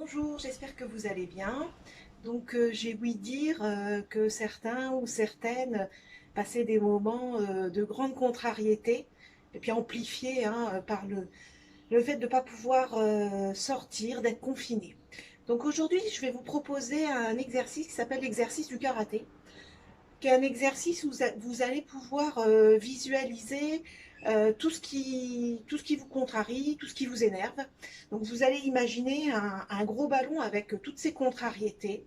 Bonjour, j'espère que vous allez bien. J'ai ouï dire que certains ou certaines passaient des moments de grande contrariété, et puis amplifiés par le fait de ne pas pouvoir sortir, d'être confiné. Donc aujourd'hui, je vais vous proposer un exercice qui s'appelle l'exercice du karaté, qui est un exercice où vous allez pouvoir visualiser tout ce qui vous contrarie, tout ce qui vous énerve. Donc vous allez imaginer un gros ballon avec toutes ces contrariétés,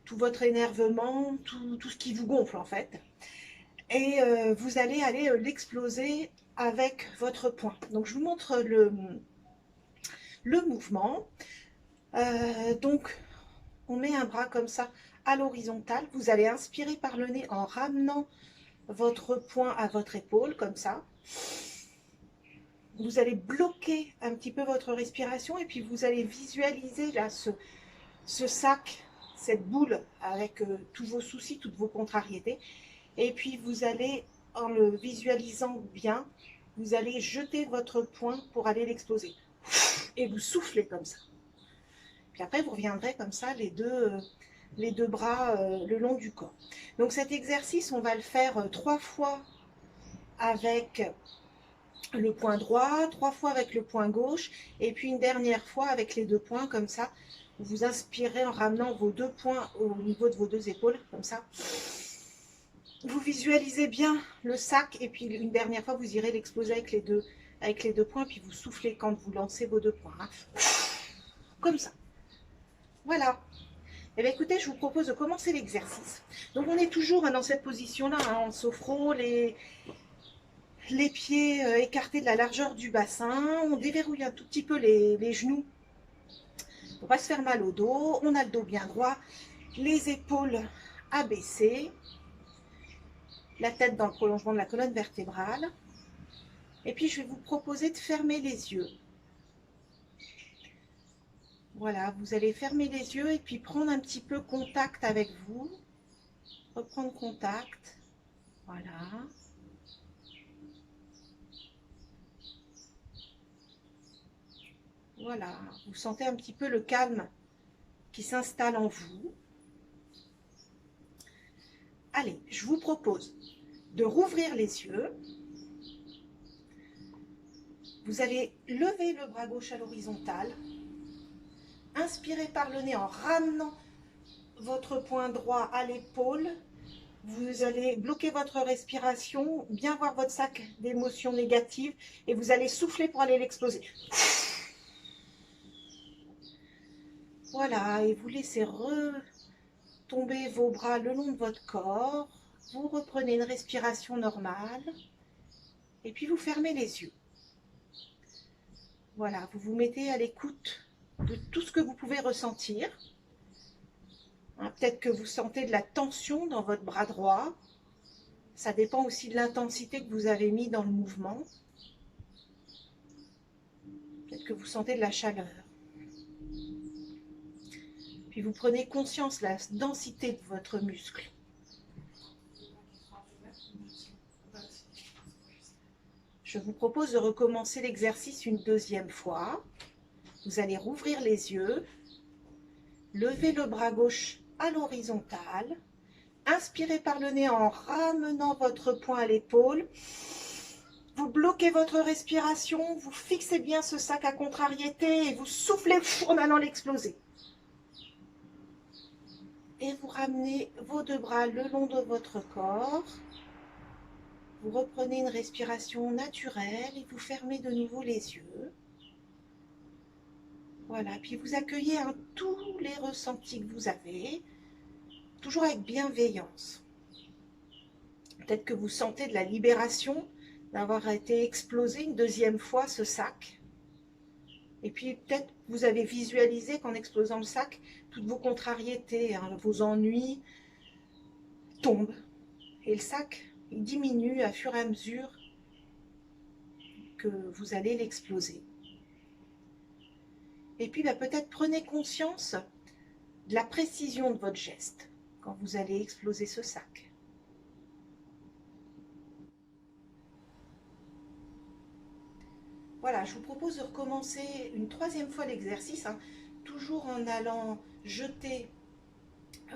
tout votre énervement, tout ce qui vous gonfle en fait. Et vous allez aller l'exploser avec votre poing. Donc je vous montre le mouvement. Donc on met un bras comme ça à l'horizontale. Vous allez inspirer par le nez en ramenant votre poing à votre épaule, comme ça. Vous allez bloquer un petit peu votre respiration et puis vous allez visualiser là ce sac, cette boule avec tous vos soucis, toutes vos contrariétés. Et puis vous allez, en le visualisant bien, vous allez jeter votre poing pour aller l'exploser. Et vous soufflez comme ça. Puis après, vous reviendrez comme ça, les deux bras le long du corps. Donc cet exercice, on va le faire 3 fois avec le poing droit, 3 fois avec le poing gauche, et puis une dernière fois avec les deux poings, comme ça. Vous inspirez en ramenant vos deux poings au niveau de vos deux épaules, comme ça. Vous visualisez bien le sac, et puis une dernière fois, vous irez l'exploser avec les deux poings, puis vous soufflez quand vous lancez vos deux poings. Hein. Comme ça. Voilà. Eh bien, écoutez, je vous propose de commencer l'exercice. Donc, on est toujours dans cette position-là, en sophro, les pieds écartés de la largeur du bassin. On déverrouille un tout petit peu les genoux pour ne pas se faire mal au dos. On a le dos bien droit, les épaules abaissées, la tête dans le prolongement de la colonne vertébrale. Et puis, je vais vous proposer de fermer les yeux. Voilà, vous allez fermer les yeux et puis prendre un petit peu contact avec vous. Reprendre contact. Voilà. Voilà, vous sentez un petit peu le calme qui s'installe en vous. Allez, je vous propose de rouvrir les yeux. Vous allez lever le bras gauche à l'horizontale. Inspirez par le nez en ramenant votre poing droit à l'épaule. Vous allez bloquer votre respiration, bien voir votre sac d'émotions négatives et vous allez souffler pour aller l'exploser. Voilà, et vous laissez retomber vos bras le long de votre corps. Vous reprenez une respiration normale et puis vous fermez les yeux. Voilà, vous vous mettez à l'écoute de tout ce que vous pouvez ressentir. Hein, peut-être que vous sentez de la tension dans votre bras droit. Ça dépend aussi de l'intensité que vous avez mis dans le mouvement. Peut-être que vous sentez de la chaleur. Puis vous prenez conscience de la densité de votre muscle. Je vous propose de recommencer l'exercice une deuxième fois. Vous allez rouvrir les yeux, lever le bras gauche à l'horizontale, inspirez par le nez en ramenant votre poing à l'épaule. Vous bloquez votre respiration, vous fixez bien ce sac à contrariété et vous soufflez en allant l'exploser. Et vous ramenez vos deux bras le long de votre corps. Vous reprenez une respiration naturelle et vous fermez de nouveau les yeux. Voilà, puis vous accueillez tous les ressentis que vous avez, toujours avec bienveillance. Peut-être que vous sentez de la libération d'avoir été explosé une deuxième fois ce sac. Et puis peut-être vous avez visualisé qu'en explosant le sac, toutes vos contrariétés, vos ennuis tombent. Et le sac, il diminue à fur et à mesure que vous allez l'exploser. Et puis peut-être prenez conscience de la précision de votre geste quand vous allez exploser ce sac. Voilà, je vous propose de recommencer une troisième fois l'exercice, toujours en allant jeter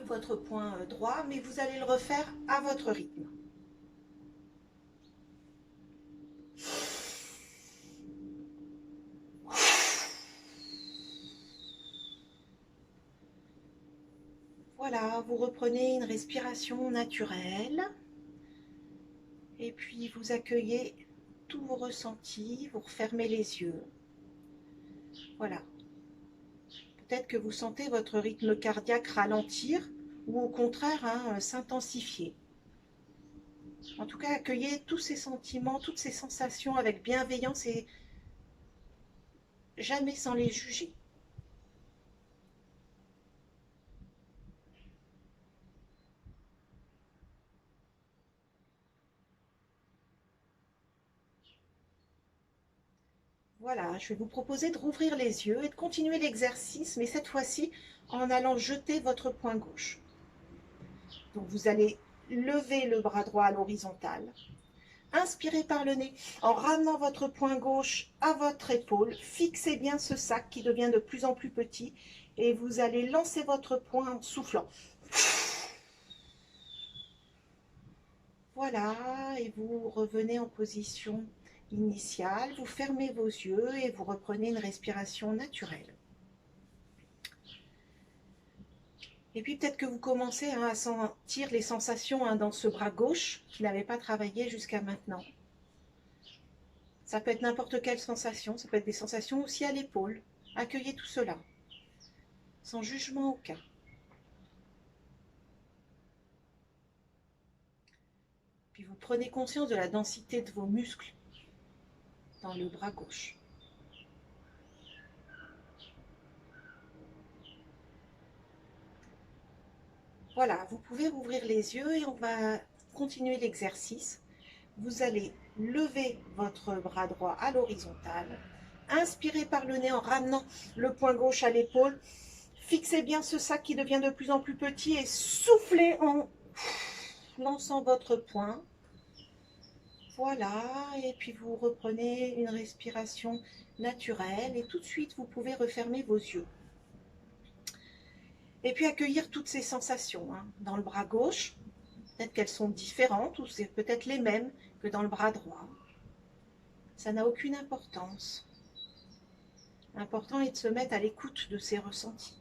votre poing droit, mais vous allez le refaire à votre rythme. Voilà, vous reprenez une respiration naturelle et puis vous accueillez tous vos ressentis, vous refermez les yeux. Voilà. Peut-être que vous sentez votre rythme cardiaque ralentir ou au contraire s'intensifier. En tout cas, accueillez tous ces sentiments, toutes ces sensations avec bienveillance et jamais sans les juger. Voilà, je vais vous proposer de rouvrir les yeux et de continuer l'exercice, mais cette fois-ci en allant jeter votre poing gauche. Donc vous allez lever le bras droit à l'horizontale. Inspirez par le nez en ramenant votre poing gauche à votre épaule. Fixez bien ce sac qui devient de plus en plus petit et vous allez lancer votre poing en soufflant. Voilà, et vous revenez en position initiale. Vous fermez vos yeux et vous reprenez une respiration naturelle. Et puis peut-être que vous commencez à sentir les sensations dans ce bras gauche qui n'avait pas travaillé jusqu'à maintenant. Ça peut être n'importe quelle sensation, ça peut être des sensations aussi à l'épaule. Accueillez tout cela, sans jugement aucun. Puis vous prenez conscience de la densité de vos muscles dans le bras gauche. Voilà, vous pouvez rouvrir les yeux et on va continuer l'exercice. Vous allez lever votre bras droit à l'horizontale. Inspirez par le nez en ramenant le poing gauche à l'épaule. Fixez bien ce sac qui devient de plus en plus petit et soufflez en lançant votre poing. Voilà, et puis vous reprenez une respiration naturelle et tout de suite vous pouvez refermer vos yeux. Et puis accueillir toutes ces sensations dans le bras gauche. Peut-être qu'elles sont différentes ou c'est peut-être les mêmes que dans le bras droit. Ça n'a aucune importance. L'important est de se mettre à l'écoute de ces ressentis.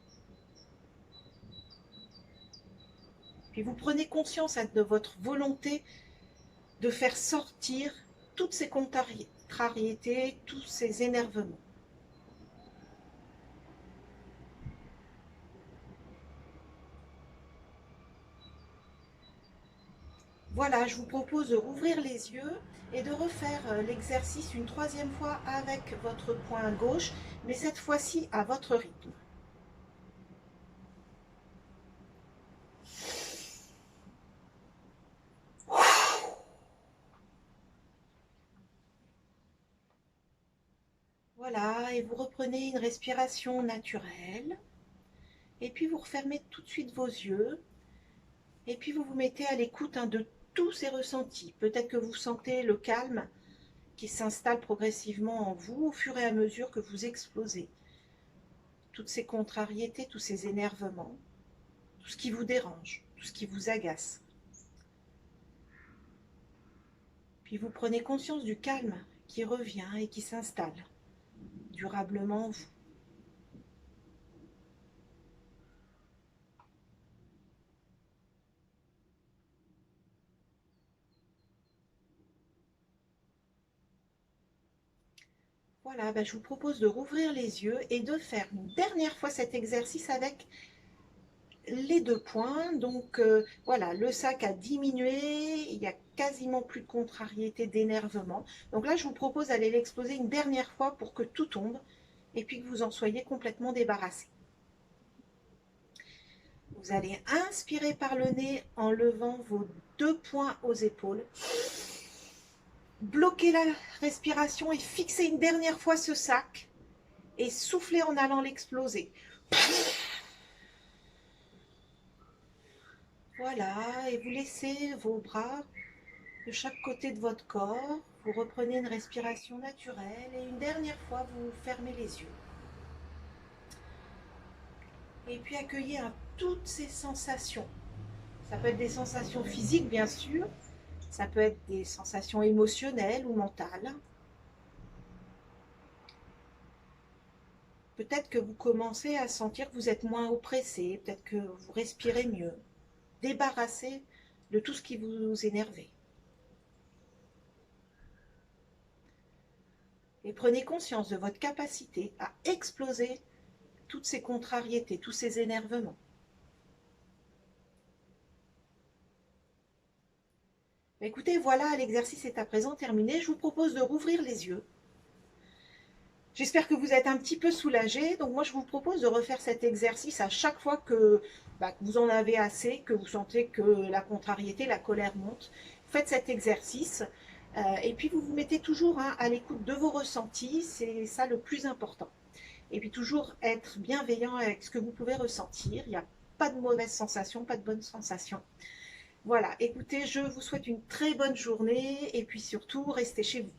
Puis vous prenez conscience de votre volonté de faire sortir toutes ces contrariétés, tous ces énervements. Voilà, je vous propose de rouvrir les yeux et de refaire l'exercice une troisième fois avec votre poing gauche, mais cette fois-ci à votre rythme. Voilà, et vous reprenez une respiration naturelle. Et puis vous refermez tout de suite vos yeux. Et puis vous vous mettez à l'écoute de tous ces ressentis. Peut-être que vous sentez le calme qui s'installe progressivement en vous au fur et à mesure que vous explosez. Toutes ces contrariétés, tous ces énervements, tout ce qui vous dérange, tout ce qui vous agace. Puis vous prenez conscience du calme qui revient et qui s'installe durablement en vous. Voilà, je vous propose de rouvrir les yeux et de faire une dernière fois cet exercice avec les deux points. Donc voilà, le sac a diminué, il n'y a quasiment plus de contrariété, d'énervement. Donc là, je vous propose d'aller l'exploser une dernière fois pour que tout tombe et puis que vous en soyez complètement débarrassé. Vous allez inspirer par le nez en levant vos deux poings aux épaules. Bloquez la respiration et fixez une dernière fois ce sac et soufflez en allant l'exploser. Voilà, et vous laissez vos bras de chaque côté de votre corps. Vous reprenez une respiration naturelle et une dernière fois, vous fermez les yeux. Et puis accueillez toutes ces sensations. Ça peut être des sensations physiques, bien sûr. Ça peut être des sensations émotionnelles ou mentales. Peut-être que vous commencez à sentir que vous êtes moins oppressé, peut-être que vous respirez mieux. Débarrassez de tout ce qui vous énerve. Et prenez conscience de votre capacité à exploser toutes ces contrariétés, tous ces énervements. Écoutez, voilà, l'exercice est à présent terminé. Je vous propose de rouvrir les yeux. J'espère que vous êtes un petit peu soulagé. Donc moi, je vous propose de refaire cet exercice à chaque fois que vous en avez assez, que vous sentez que la contrariété, la colère monte. Faites cet exercice et puis vous vous mettez toujours à l'écoute de vos ressentis. C'est ça le plus important. Et puis toujours être bienveillant avec ce que vous pouvez ressentir. Il n'y a pas de mauvaises sensations, pas de bonnes sensations. Voilà, écoutez, je vous souhaite une très bonne journée et puis surtout, restez chez vous.